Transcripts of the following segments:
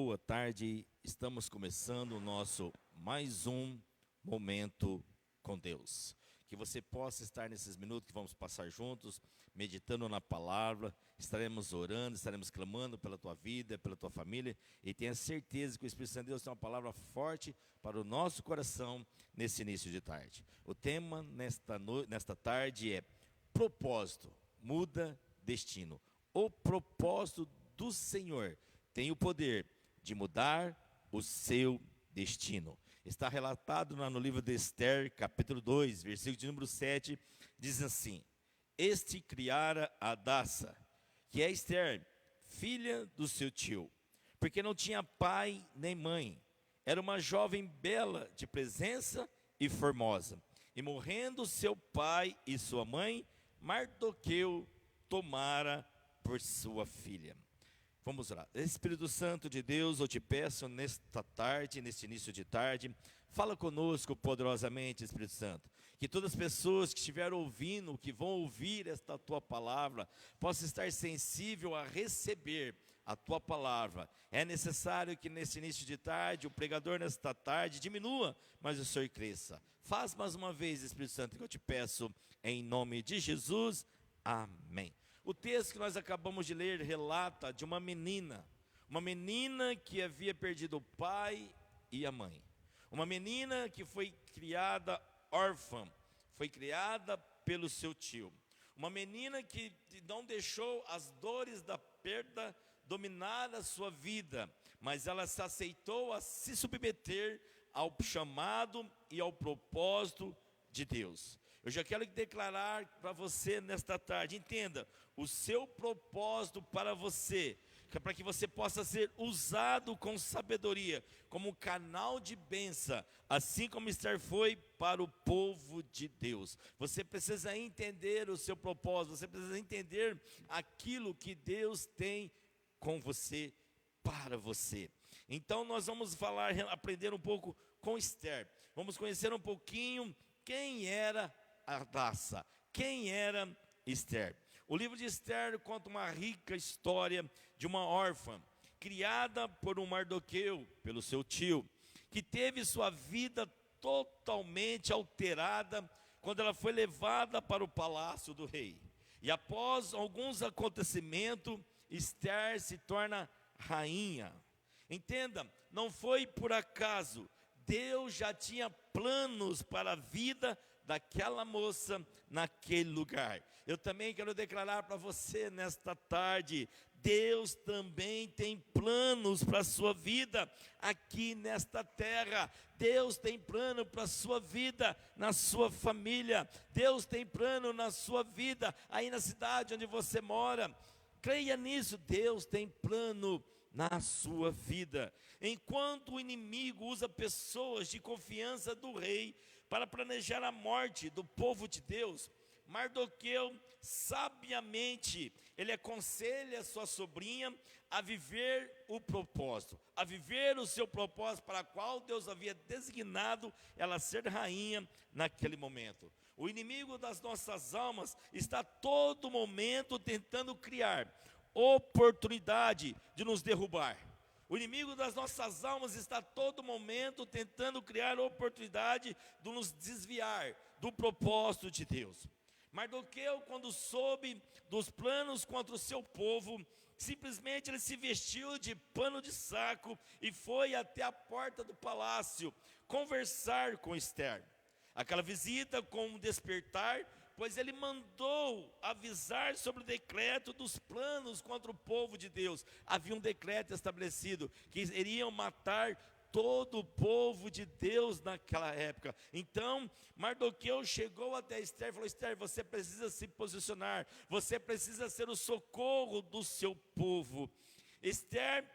boa tarde. Estamos começando o nosso mais um momento com Deus. Que você possa estar nesses minutos que vamos passar juntos, meditando na palavra, estaremos orando, estaremos clamando pela tua vida, pela tua família, e tenha certeza que o Espírito Santo de Deus tem uma palavra forte para o nosso coração nesse início de tarde. O tema nesta tarde é propósito, muda destino. O propósito do Senhor tem o poder de mudar o seu destino. Está relatado no livro de Esther, capítulo 2, versículo de número 7, diz assim: Este criara a Hadassa, que é Esther, filha do seu tio, porque não tinha pai nem mãe. Era uma jovem bela de presença e formosa. E morrendo seu pai e sua mãe, Mardoqueu tomara por sua filha. Vamos lá. Espírito Santo de Deus, eu te peço nesta tarde, neste início de tarde, fala conosco poderosamente, Espírito Santo. Que todas as pessoas que estiverem ouvindo, que vão ouvir esta tua palavra, possam estar sensível a receber a tua palavra. É necessário que nesse início de tarde, o pregador nesta tarde diminua, mas o Senhor cresça. Faz mais uma vez, Espírito Santo, que eu te peço, em nome de Jesus. Amém. O texto que nós acabamos de ler relata de uma menina que havia perdido o pai e a mãe. Uma menina que foi criada órfã, foi criada pelo seu tio. Uma menina que não deixou as dores da perda dominar a sua vida, mas ela se aceitou a se submeter ao chamado e ao propósito de Deus. Eu já quero declarar para você nesta tarde, entenda, o seu propósito para você, que é para que você possa ser usado com sabedoria, como canal de bênção, assim como Esther foi para o povo de Deus. Você precisa entender o seu propósito, você precisa entender aquilo que Deus tem com você, para você. Então nós vamos aprender um pouco com Esther, vamos conhecer um pouquinho quem era Hadassa, quem era Esther. O livro de Esther conta uma rica história de uma órfã, criada por um Mardoqueu, pelo seu tio, que teve sua vida totalmente alterada quando ela foi levada para o palácio do rei. E após alguns acontecimentos, Esther se torna rainha. Entenda, não foi por acaso, Deus já tinha planos para a vida daquela moça naquele lugar. Eu também quero declarar para você nesta tarde, Deus também tem planos para a sua vida aqui nesta terra. Deus tem plano para a sua vida, na sua família. Deus tem plano na sua vida, aí na cidade onde você mora. Creia nisso, Deus tem plano na sua vida. Enquanto o inimigo usa pessoas de confiança do rei para planejar a morte do povo de Deus, Mardoqueu, sabiamente, ele aconselha sua sobrinha a viver o propósito, a viver o seu propósito para o qual Deus havia designado ela ser rainha naquele momento. O inimigo das nossas almas está a todo momento tentando criar oportunidade de nos derrubar. O inimigo das nossas almas está a todo momento tentando criar oportunidade de nos desviar do propósito de Deus. Mardoqueu, quando soube dos planos contra o seu povo, simplesmente ele se vestiu de pano de saco e foi até a porta do palácio conversar com Esther. Aquela visita com um despertar, pois ele mandou avisar sobre o decreto dos planos contra o povo de Deus. Havia um decreto estabelecido que iriam matar todo o povo de Deus naquela época. Então Mardoqueu chegou até Esther e falou: Esther, você precisa se posicionar, você precisa ser o socorro do seu povo. Esther,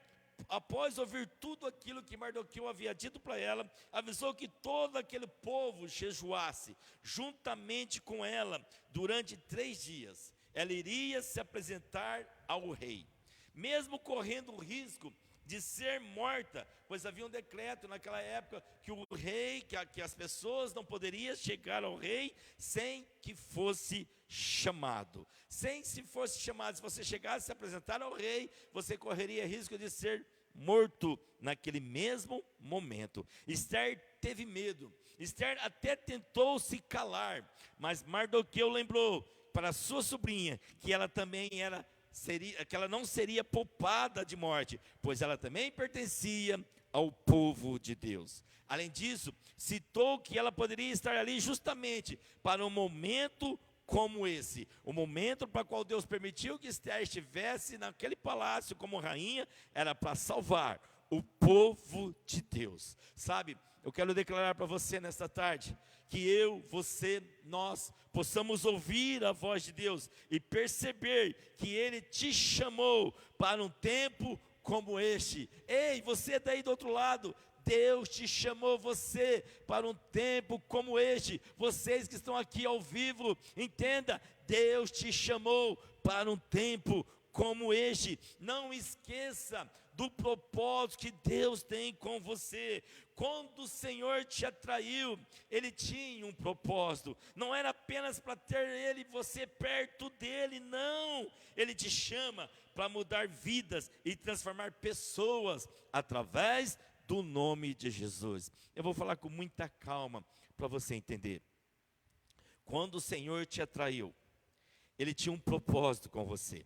após ouvir tudo aquilo que Mardoqueu havia dito para ela, avisou que todo aquele povo jejuasse juntamente com ela durante 3 dias. Ela iria se apresentar ao rei, mesmo correndo o risco de ser morta, pois havia um decreto naquela época que o rei, que as pessoas não poderiam chegar ao rei sem que fosse chamado. Se fosse chamado, se você chegasse a se apresentar ao rei, você correria risco de ser morto naquele mesmo momento. Esther teve medo. Esther até tentou se calar, mas Mardoqueu lembrou para sua sobrinha que ela também que ela não seria poupada de morte, pois ela também pertencia ao povo de Deus. Além disso, citou que ela poderia estar ali justamente para um momento como esse, o momento para o qual Deus permitiu que Esther estivesse naquele palácio como rainha, era para salvar o povo de Deus. Sabe, eu quero declarar para você nesta tarde, que eu, você, nós possamos ouvir a voz de Deus e perceber que Ele te chamou para um tempo como este. Ei, você daí do outro lado, Deus te chamou você para um tempo como este. Vocês que estão aqui ao vivo, entenda, Deus te chamou para um tempo como este. Não esqueça do propósito que Deus tem com você. Quando o Senhor te atraiu, Ele tinha um propósito. Não era apenas para ter Ele e você perto dEle, não. Ele te chama para mudar vidas e transformar pessoas através do nome de Jesus. Eu vou falar com muita calma para você entender. Quando o Senhor te atraiu, Ele tinha um propósito com você.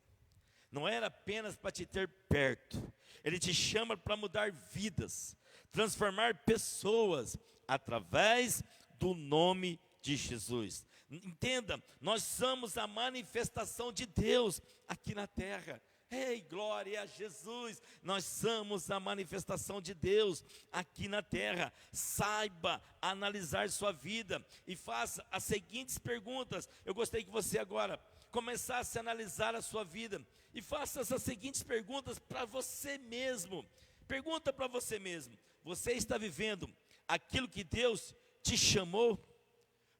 Não era apenas para te ter perto. Ele te chama para mudar vidas, transformar pessoas através do nome de Jesus. Entenda, nós somos a manifestação de Deus aqui na terra. Ei, glória a Jesus, nós somos a manifestação de Deus aqui na terra. Saiba analisar sua vida e faça as seguintes perguntas. Eu gostaria que você agora começasse a analisar a sua vida e faça essas seguintes perguntas para você mesmo. Pergunta para você mesmo: você está vivendo aquilo que Deus te chamou?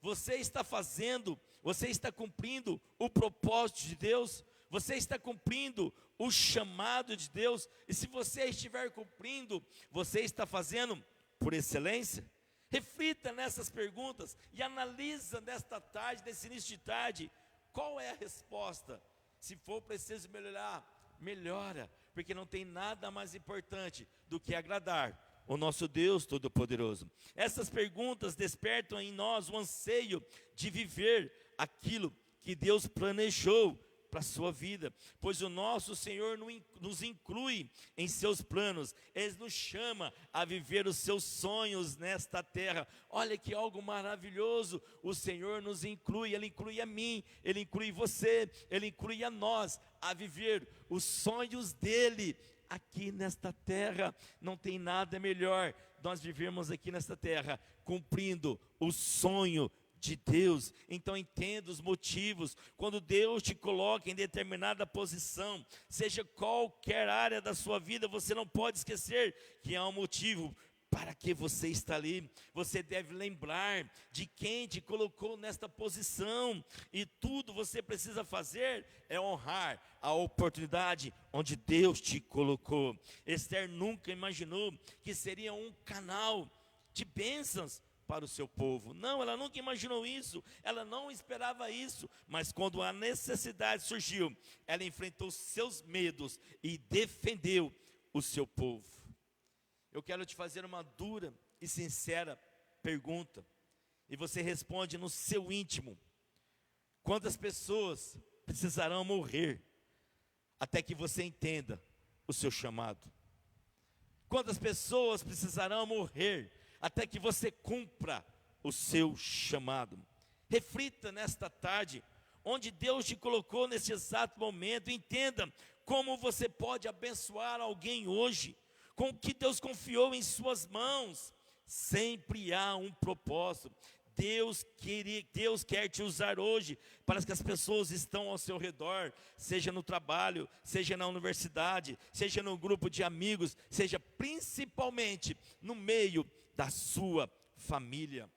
Você está fazendo, você está cumprindo o propósito de Deus? Você está cumprindo o chamado de Deus? E se você estiver cumprindo, você está fazendo por excelência? Reflita nessas perguntas e analisa nesta tarde, nesse início de tarde, qual é a resposta. Se for preciso melhorar, melhora, porque não tem nada mais importante do que agradar o nosso Deus Todo-Poderoso. Essas perguntas despertam em nós o anseio de viver aquilo que Deus planejou para a sua vida, pois o nosso Senhor nos inclui em seus planos. Ele nos chama a viver os seus sonhos nesta terra. Olha que algo maravilhoso, o Senhor nos inclui, Ele inclui a mim, Ele inclui você, Ele inclui a nós, a viver os sonhos dEle aqui nesta terra. Não tem nada melhor nós vivermos aqui nesta terra, cumprindo o sonho de Deus. Então entenda os motivos. Quando Deus te coloca em determinada posição, seja qualquer área da sua vida, você não pode esquecer que há um motivo para que você está ali. Você deve lembrar de quem te colocou nesta posição, e tudo você precisa fazer é honrar a oportunidade onde Deus te colocou. Esther nunca imaginou que seria um canal de bênçãos para o seu povo. Não, ela nunca imaginou isso, ela não esperava isso, mas quando a necessidade surgiu, ela enfrentou seus medos e defendeu o seu povo. Eu quero te fazer uma dura e sincera pergunta, e você responde no seu íntimo: quantas pessoas precisarão morrer até que você entenda o seu chamado? Quantas pessoas precisarão morrer até que você cumpra o seu chamado? Reflita nesta tarde, onde Deus te colocou nesse exato momento. Entenda como você pode abençoar alguém hoje, com o que Deus confiou em suas mãos. Sempre há um propósito. Deus quer te usar hoje para que as pessoas estão ao seu redor, seja no trabalho, seja na universidade, seja no grupo de amigos, seja principalmente no meio da sua família.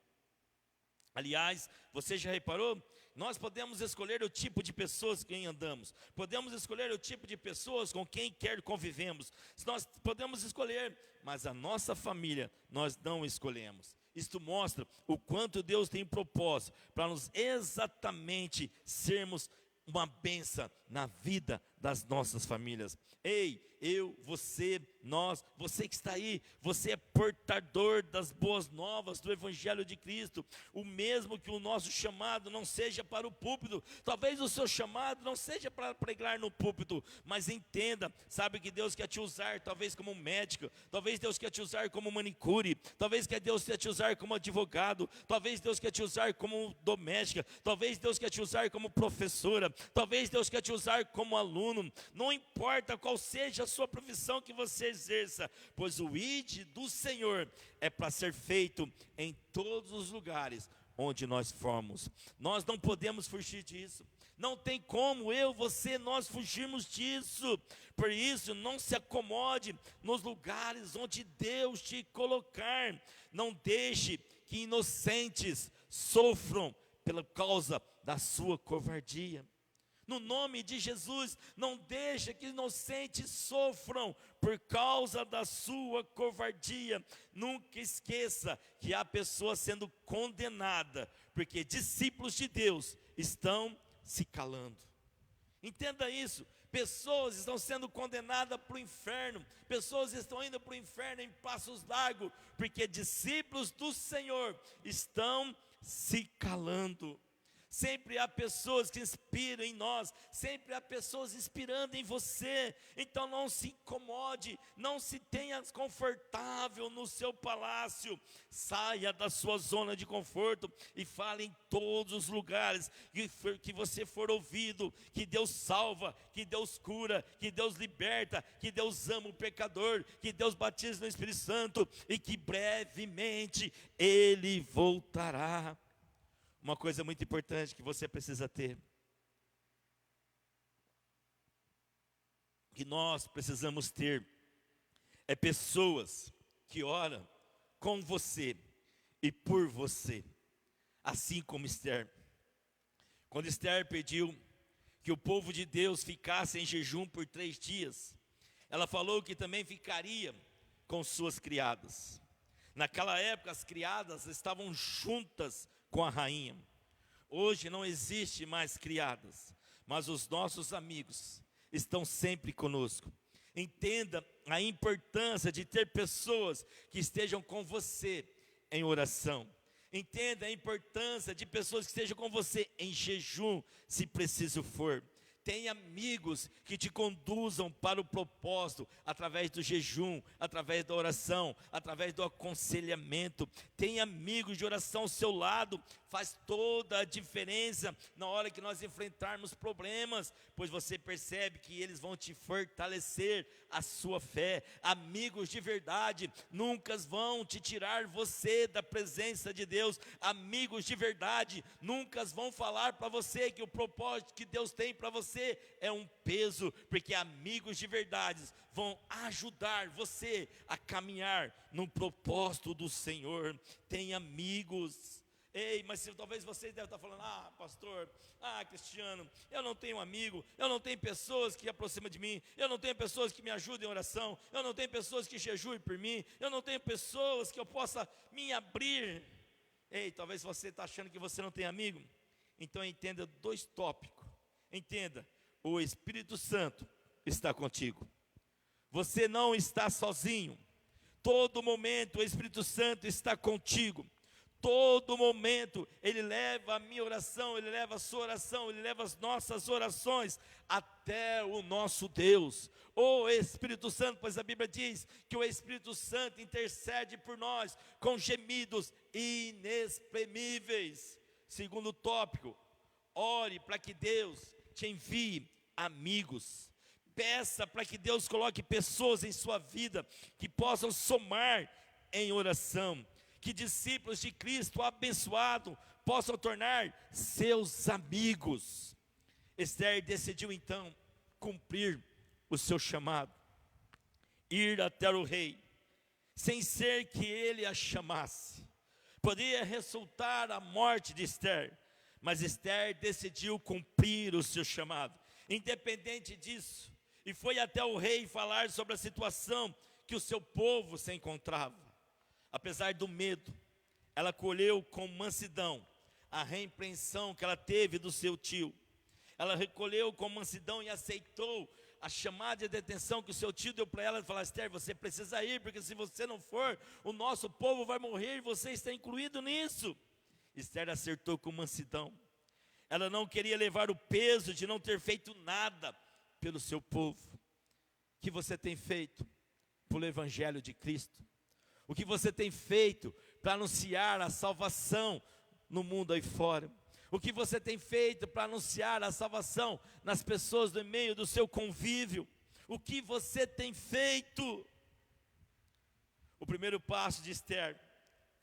Aliás, você já reparou? Nós podemos escolher o tipo de pessoas com quem andamos, podemos escolher o tipo de pessoas com quem quer convivemos, nós podemos escolher, mas a nossa família nós não escolhemos. Isto mostra o quanto Deus tem propósito para nós exatamente sermos uma bênção na vida das nossas famílias. Ei, eu, você, nós, você que está aí, você é portador das boas novas do Evangelho de Cristo. O mesmo que o nosso chamado não seja para o púlpito, talvez o seu chamado não seja para pregar no púlpito, mas entenda, sabe que Deus quer te usar talvez como médico, talvez Deus quer te usar como manicure, talvez Deus quer te usar como advogado, talvez Deus quer te usar como doméstica, talvez Deus quer te usar como professora, talvez Deus quer te usar como aluno. Não importa qual seja a sua profissão que você exerça, pois o ID do Senhor é para ser feito em todos os lugares onde nós formos. Nós não podemos fugir disso. Não tem como eu, você, nós fugirmos disso. Por isso, não se acomode nos lugares onde Deus te colocar. Não deixe que inocentes sofram pela causa da sua covardia. No nome de Jesus, não deixe que inocentes sofram por causa da sua covardia. Nunca esqueça que há pessoas sendo condenadas, porque discípulos de Deus estão se calando. Entenda isso. Pessoas estão sendo condenadas para o inferno, pessoas estão indo para o inferno em passos largos, porque discípulos do Senhor estão se calando. Sempre há pessoas que inspiram em nós, sempre há pessoas inspirando em você. Então não se incomode, não se tenha confortável no seu palácio. Saia da sua zona de conforto e fale em todos os lugares que você for ouvido, que Deus salva, que Deus cura, que Deus liberta, que Deus ama o pecador, que Deus batiza no Espírito Santo e que brevemente Ele voltará. Uma coisa muito importante que você precisa ter, que nós precisamos ter, é pessoas que oram com você e por você, assim como Esther. Quando Esther pediu que o povo de Deus ficasse em jejum por 3 dias, ela falou que também ficaria com suas criadas. Naquela época as criadas estavam juntas com a rainha. Hoje não existe mais criadas, mas os nossos amigos estão sempre conosco. Entenda a importância de ter pessoas que estejam com você em oração. Entenda a importância de pessoas que estejam com você em jejum, se preciso for. Tenha amigos que te conduzam para o propósito, através do jejum, através da oração, através do aconselhamento. Tenha amigos de oração ao seu lado, faz toda a diferença na hora que nós enfrentarmos problemas, pois você percebe que eles vão te fortalecer a sua fé. Amigos de verdade nunca vão te tirar você da presença de Deus. Amigos de verdade nunca vão falar para você que o propósito que Deus tem para você é um peso, porque amigos de verdade vão ajudar você a caminhar no propósito do Senhor. Tem amigos. Ei, mas talvez vocês devem estar falando: pastor, Cristiano, eu não tenho amigo, eu não tenho pessoas que aproximam de mim, eu não tenho pessoas que me ajudem em oração, eu não tenho pessoas que jejuem por mim, eu não tenho pessoas que eu possa me abrir. Ei, talvez você está achando que você não tem amigo. Então entenda 2 tópicos. Entenda, o Espírito Santo está contigo. Você não está sozinho. Todo momento o Espírito Santo está contigo. Todo momento Ele leva a minha oração, Ele leva a sua oração, Ele leva as nossas orações até o nosso Deus. O Espírito Santo, pois a Bíblia diz que o Espírito Santo intercede por nós com gemidos inexprimíveis. Segundo tópico, ore para que Deus te envie amigos. Peça para que Deus coloque pessoas em sua vida que possam somar em oração. Que discípulos de Cristo abençoado possam tornar seus amigos. Esther decidiu então cumprir o seu chamado, ir até o rei, sem ser que ele a chamasse. Poderia resultar a morte de Esther, mas Esther decidiu cumprir o seu chamado, independente disso, e foi até o rei falar sobre a situação que o seu povo se encontrava. Apesar do medo, ela colheu com mansidão a repreensão que ela teve do seu tio. ela recolheu com mansidão e aceitou a chamada de atenção que o seu tio deu para ela, e falou: Esther, você precisa ir, porque se você não for, o nosso povo vai morrer, e você está incluído nisso. Esther acertou com mansidão. Ela não queria levar o peso de não ter feito nada pelo seu povo. O que você tem feito pelo Evangelho de Cristo? O que você tem feito para anunciar a salvação no mundo aí fora? O que você tem feito para anunciar a salvação nas pessoas do meio do seu convívio? O que você tem feito? O primeiro passo de Esther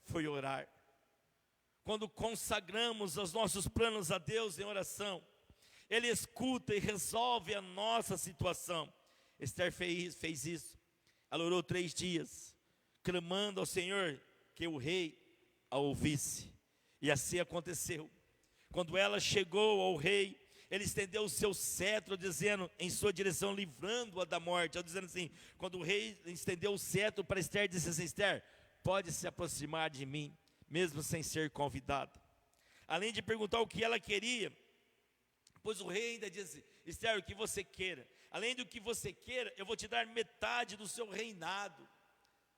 foi orar. Quando consagramos os nossos planos a Deus em oração, Ele escuta e resolve a nossa situação. Esther fez isso. Ela orou 3 dias, clamando ao Senhor que o rei a ouvisse. E assim aconteceu. Quando ela chegou ao rei, ele estendeu o seu cetro, dizendo em sua direção, livrando-a da morte. Ela dizendo assim, quando o rei estendeu o cetro para Esther, disse assim: Esther, pode se aproximar de mim, mesmo sem ser convidado. Além de perguntar o que ela queria, pois o rei ainda disse: Esther, o que você queira. Além do que você queira, eu vou te dar metade do seu reinado,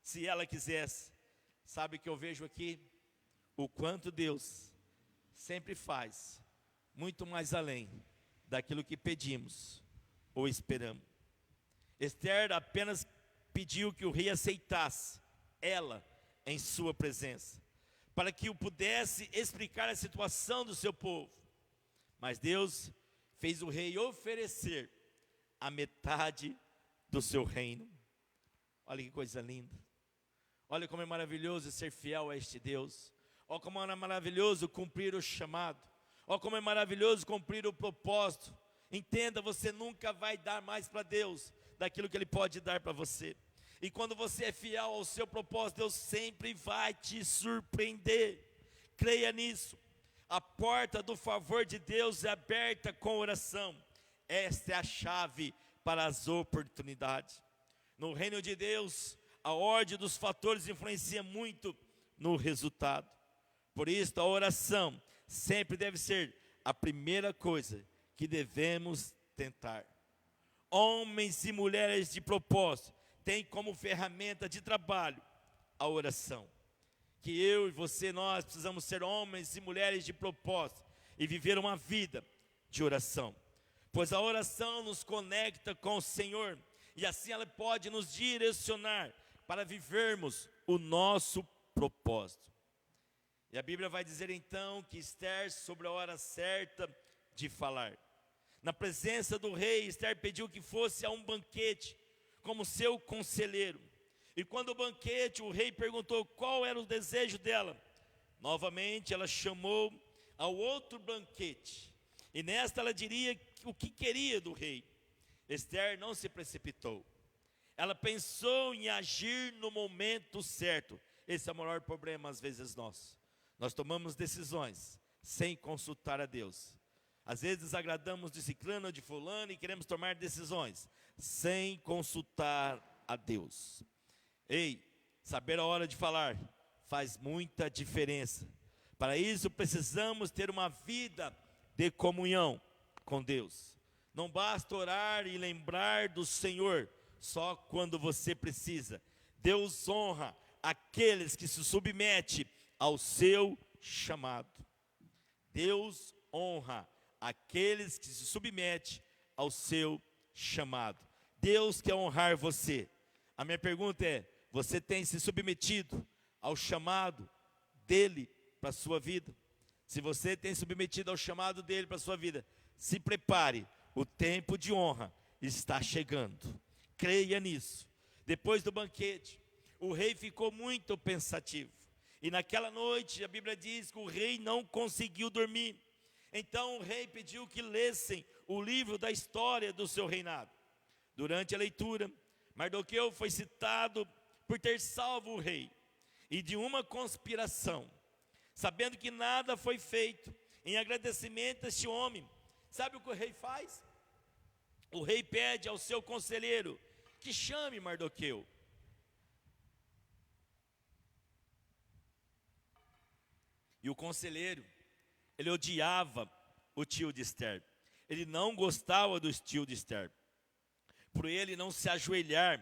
se ela quisesse. Sabe o que eu vejo aqui? O quanto Deus sempre faz muito mais além daquilo que pedimos ou esperamos. Esther apenas pediu que o rei aceitasse ela em sua presença, para que o pudesse explicar a situação do seu povo. Mas Deus fez o rei oferecer a metade do seu reino. Olha que coisa linda. Olha como é maravilhoso ser fiel a este Deus. Olha como é maravilhoso cumprir o chamado. Olha como é maravilhoso cumprir o propósito. Entenda, você nunca vai dar mais para Deus daquilo que Ele pode dar para você. E quando você é fiel ao seu propósito, Deus sempre vai te surpreender. Creia nisso. A porta do favor de Deus é aberta com oração. Esta é a chave para as oportunidades. No reino de Deus, a ordem dos fatores influencia muito no resultado. Por isso, a oração sempre deve ser a primeira coisa que devemos tentar. Homens e mulheres de propósito têm como ferramenta de trabalho a oração. Que eu e você, nós precisamos ser homens e mulheres de propósito e viver uma vida de oração. Pois a oração nos conecta com o Senhor e assim ela pode nos direcionar para vivermos o nosso propósito. E a Bíblia vai dizer então que Esther, sobre a hora certa de falar. Na presença do rei, Esther pediu que fosse a um banquete como seu conselheiro. E quando o banquete, o rei perguntou qual era o desejo dela. Novamente ela chamou ao outro banquete. E nesta ela diria o que queria do rei. Esther não se precipitou. Ela pensou em agir no momento certo. Esse é o maior problema às vezes nosso. Nós tomamos decisões sem consultar a Deus. Às vezes desagradamos de ciclano ou de fulano e queremos tomar decisões sem consultar a Deus. Ei, saber a hora de falar faz muita diferença. Para isso precisamos ter uma vida de comunhão com Deus. Não basta orar e lembrar do Senhor só quando você precisa. Deus honra aqueles que se submetem ao seu chamado. Deus honra aqueles que se submetem ao seu chamado. Deus quer honrar você. A minha pergunta é: você tem se submetido ao chamado dele para a sua vida? Se você tem submetido ao chamado dele para a sua vida, se prepare, o tempo de honra está chegando. Creia nisso. Depois do banquete, o rei ficou muito pensativo. E naquela noite, a Bíblia diz que o rei não conseguiu dormir. Então o rei pediu que lessem o livro da história do seu reinado. Durante a leitura, Mardoqueu foi citado por ter salvo o rei e de uma conspiração. Sabendo que nada foi feito em agradecimento a este homem, sabe o que o rei faz? O rei pede ao seu conselheiro que chame Mardoqueu. E o conselheiro, ele odiava o tio de Esther. ele não gostava do estilo de Esther. Por ele não se ajoelhar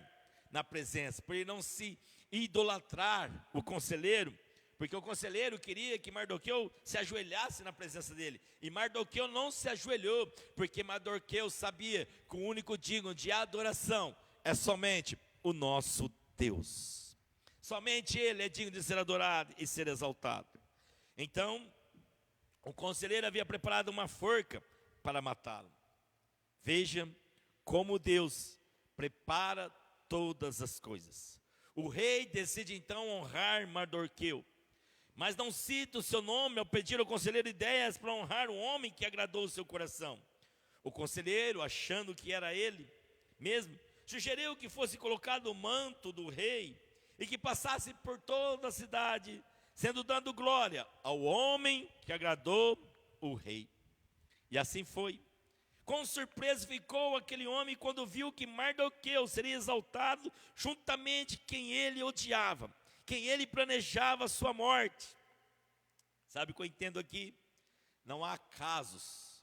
na presença, por ele não se idolatrar o conselheiro, porque o conselheiro queria que Mardoqueu se ajoelhasse na presença dele, e Mardoqueu não se ajoelhou, porque Mardoqueu sabia que o único digno de adoração é somente o nosso Deus. Somente ele é digno de ser adorado e ser exaltado. Então, o conselheiro havia preparado uma forca para matá-lo. Veja como Deus prepara todas as coisas. O rei decide então honrar Mardoqueu, mas não cita o seu nome ao pedir ao conselheiro ideias para honrar o homem que agradou o seu coração. O conselheiro, achando que era ele mesmo, sugeriu que fosse colocado o manto do rei e que passasse por toda a cidade, sendo dando glória ao homem que agradou o rei. E assim foi. Com surpresa ficou aquele homem quando viu que Mardoqueu seria exaltado juntamente quem ele odiava, quem ele planejava a sua morte. Sabe o que eu entendo aqui? Não há casos.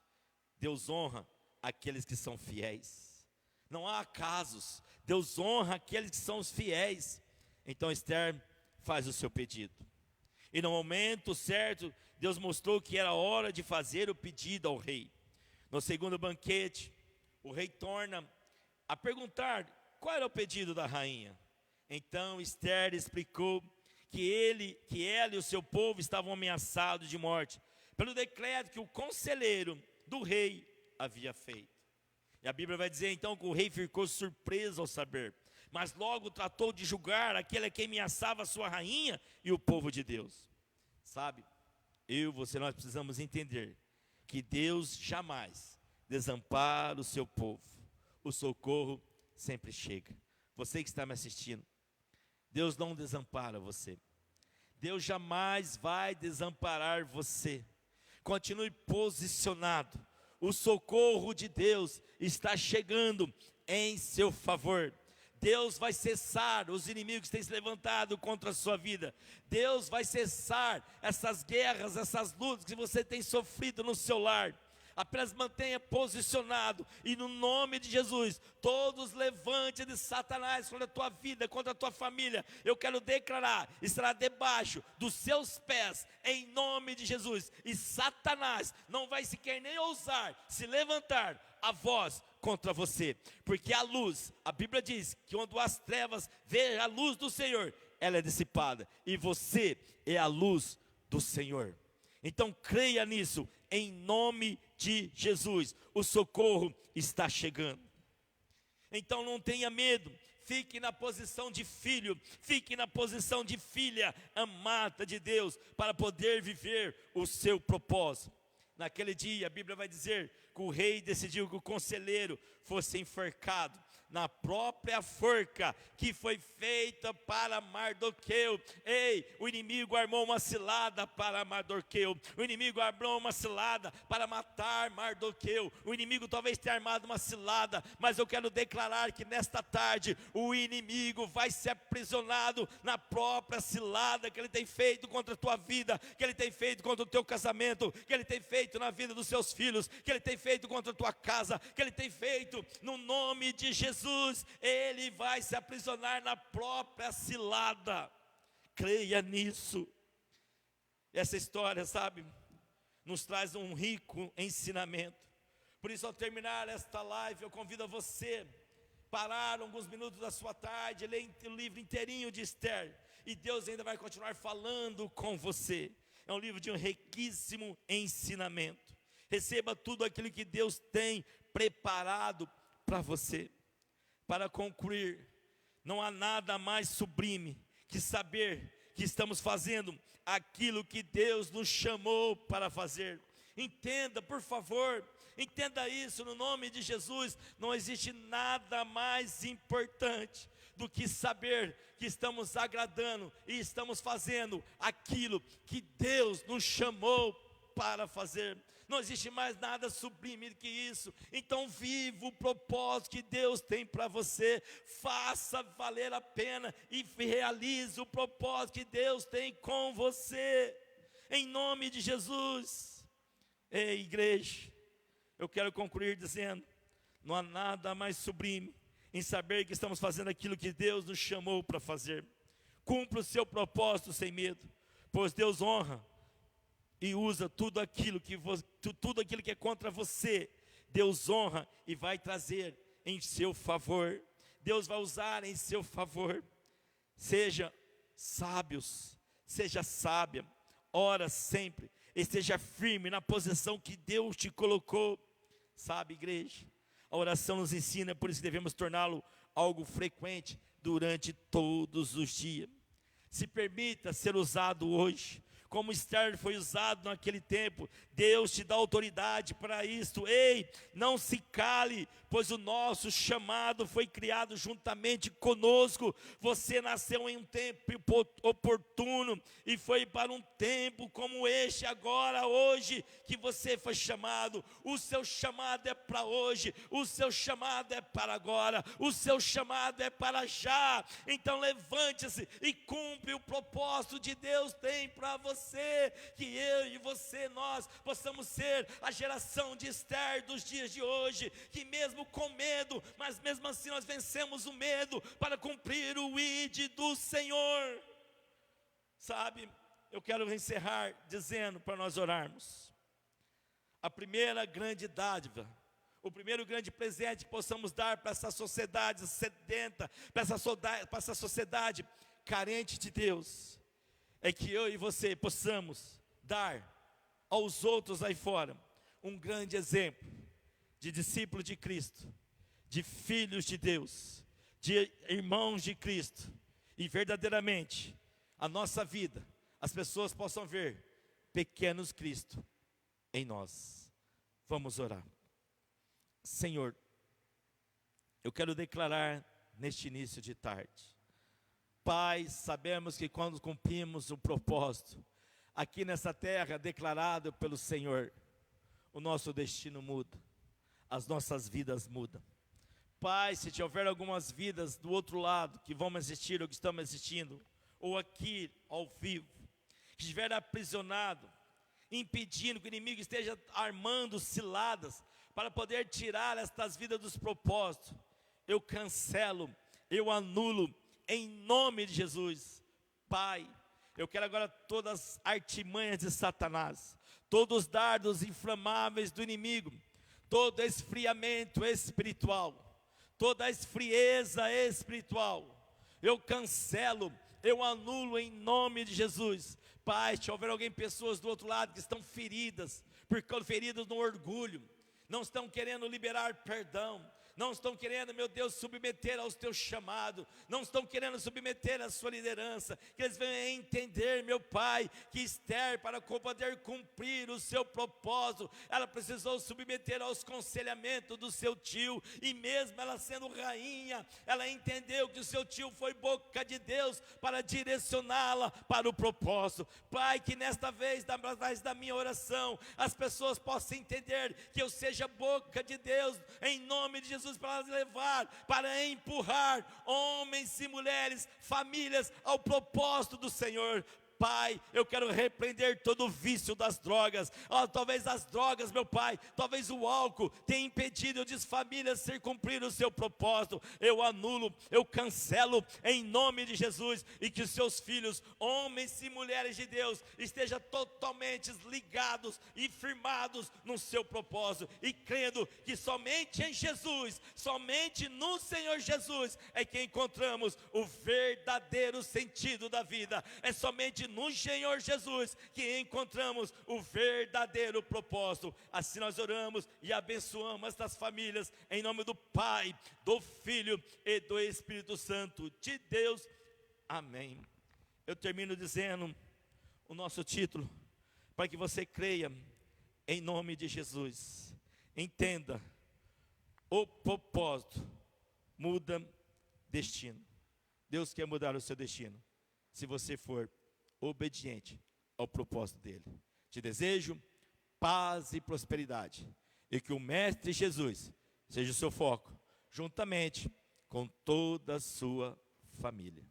Deus honra aqueles que são fiéis. Não há acasos. Deus honra aqueles que são os fiéis. Então Esther faz o seu pedido. E no momento certo, Deus mostrou que era hora de fazer o pedido ao rei. No segundo banquete, o rei torna a perguntar qual era o pedido da rainha. Então Esther explicou que ela e o seu povo estavam ameaçados de morte, pelo decreto que o conselheiro do rei havia feito. E a Bíblia vai dizer então que o rei ficou surpreso ao saber, mas logo tratou de julgar aquele a quem ameaçava a sua rainha e o povo de Deus. Sabe, nós precisamos entender que Deus jamais desampara o seu povo. O socorro sempre chega. Você que está me assistindo, Deus não desampara você. Deus jamais vai desamparar você. Continue posicionado. O socorro de Deus está chegando em seu favor. Deus vai cessar os inimigos que têm se levantado contra a sua vida. Deus vai cessar essas guerras, essas lutas que você tem sofrido no seu lar. Apenas mantenha posicionado e no nome de Jesus, todos levantes de Satanás contra a tua vida, contra a tua família, eu quero declarar, estará debaixo dos seus pés, em nome de Jesus. E Satanás não vai sequer nem ousar se levantar a voz contra você, porque a luz, a Bíblia diz que quando as trevas vejam a luz do Senhor, ela é dissipada, e você é a luz do Senhor. Então creia nisso, em nome de Jesus, o socorro está chegando. Então não tenha medo, fique na posição de filho, fique na posição de filha amada de Deus, para poder viver o seu propósito. Naquele dia a Bíblia vai dizer que o rei decidiu que o conselheiro fosse enforcado na própria forca que foi feita para Mardoqueu. Ei, o inimigo armou uma cilada para Mardoqueu, o inimigo armou uma cilada para matar Mardoqueu, o inimigo talvez tenha armado uma cilada, mas eu quero declarar que nesta tarde o inimigo vai ser aprisionado na própria cilada que ele tem feito contra a tua vida, que ele tem feito contra o teu casamento, que ele tem feito na vida dos seus filhos, que ele tem feito contra a tua casa, que ele tem feito no nome de Jesus. Ele vai se aprisionar na própria cilada. Creia nisso. Essa história, sabe, nos traz um rico ensinamento. Por isso, ao terminar esta live, eu convido a você parar alguns minutos da sua tarde, ler o livro inteirinho de Esther, e Deus ainda vai continuar falando com você. É um livro de um riquíssimo ensinamento. Receba tudo aquilo que Deus tem preparado para você. Para concluir, não há nada mais sublime que saber que estamos fazendo aquilo que Deus nos chamou para fazer. Entenda, por favor, entenda isso no nome de Jesus. Não existe nada mais importante do que saber que estamos agradando e estamos fazendo aquilo que Deus nos chamou para fazer. Não existe mais nada sublime do que isso. Então viva o propósito que Deus tem para você. Faça valer a pena e realize o propósito que Deus tem com você. Em nome de Jesus. Ei, igreja, eu quero concluir dizendo: não há nada mais sublime em saber que estamos fazendo aquilo que Deus nos chamou para fazer. Cumpra o seu propósito sem medo, pois Deus honra e usa tudo aquilo que é contra você. Deus honra e vai trazer em seu favor. Deus vai usar em seu favor. Seja sábios, seja sábia, ora sempre, esteja firme na posição que Deus te colocou. Sabe, igreja, a oração nos ensina, por isso devemos torná-lo algo frequente durante todos os dias. Se permita ser usado hoje, como Esther foi usado naquele tempo. Deus te dá autoridade para isto. Ei, não se cale, pois o nosso chamado foi criado juntamente conosco. Você nasceu em um tempo oportuno, e foi para um tempo como este agora, hoje, que você foi chamado. O seu chamado é para hoje, o seu chamado é para agora, o seu chamado é para já. Então levante-se e cumpre o propósito de Deus tem para você. Que eu e você, nós possamos ser a geração de Esther dos dias de hoje, que mesmo com medo, mas mesmo assim nós vencemos o medo para cumprir o ID do Senhor. Sabe, eu quero encerrar dizendo para nós orarmos. A primeira grande dádiva, o primeiro grande presente que possamos dar para essa sociedade sedenta, para essa sociedade carente de Deus, é que eu e você possamos dar aos outros aí fora um grande exemplo de discípulo de Cristo, de filhos de Deus, de irmãos de Cristo, e verdadeiramente a nossa vida, as pessoas possam ver pequenos Cristo em nós. Vamos orar. Senhor, eu quero declarar neste início de tarde, Pai, sabemos que quando cumprimos o propósito aqui nessa terra declarado pelo Senhor, o nosso destino muda, as nossas vidas mudam. Pai, se houver algumas vidas do outro lado que vão assistir ou que estão assistindo, ou aqui ao vivo, que estiver aprisionado, impedindo que o inimigo esteja armando ciladas para poder tirar estas vidas dos propósitos, eu cancelo, eu anulo, em nome de Jesus. Pai, eu quero agora todas as artimanhas de Satanás, todos os dardos inflamáveis do inimigo, todo esfriamento espiritual, toda a esfrieza espiritual, eu cancelo, eu anulo em nome de Jesus. Pai, se houver alguém, pessoas do outro lado que estão feridas no orgulho, não estão querendo liberar perdão, não estão querendo, meu Deus, submeter aos teus chamados, não estão querendo submeter à sua liderança, que eles venham entender, meu Pai, que Esther, para poder cumprir o seu propósito, ela precisou submeter aos conselhamentos do seu tio, e mesmo ela sendo rainha, ela entendeu que o seu tio foi boca de Deus para direcioná-la para o propósito. Pai, que nesta vez, através da minha oração, as pessoas possam entender que eu seja boca de Deus, em nome de Jesus, para levar, para empurrar homens e mulheres, famílias ao propósito do Senhor. Pai, eu quero repreender todo o vício das drogas. Talvez as drogas, meu Pai, talvez o álcool tenha impedido de famílias ser cumprir o seu propósito. Eu anulo, eu cancelo em nome de Jesus, e que os seus filhos, homens e mulheres de Deus, estejam totalmente ligados e firmados no seu propósito, e crendo que somente em Jesus, somente no Senhor Jesus é que encontramos o verdadeiro sentido da vida. É somente no Senhor Jesus que encontramos o verdadeiro propósito. Assim nós oramos e abençoamos estas famílias em nome do Pai, do Filho e do Espírito Santo de Deus. Amém. Eu termino dizendo o nosso título, para que você creia em nome de Jesus. Entenda, o propósito muda destino. Deus quer mudar o seu destino, se você for obediente ao propósito dele. Te desejo paz e prosperidade, e que o Mestre Jesus seja o seu foco, juntamente com toda a sua família.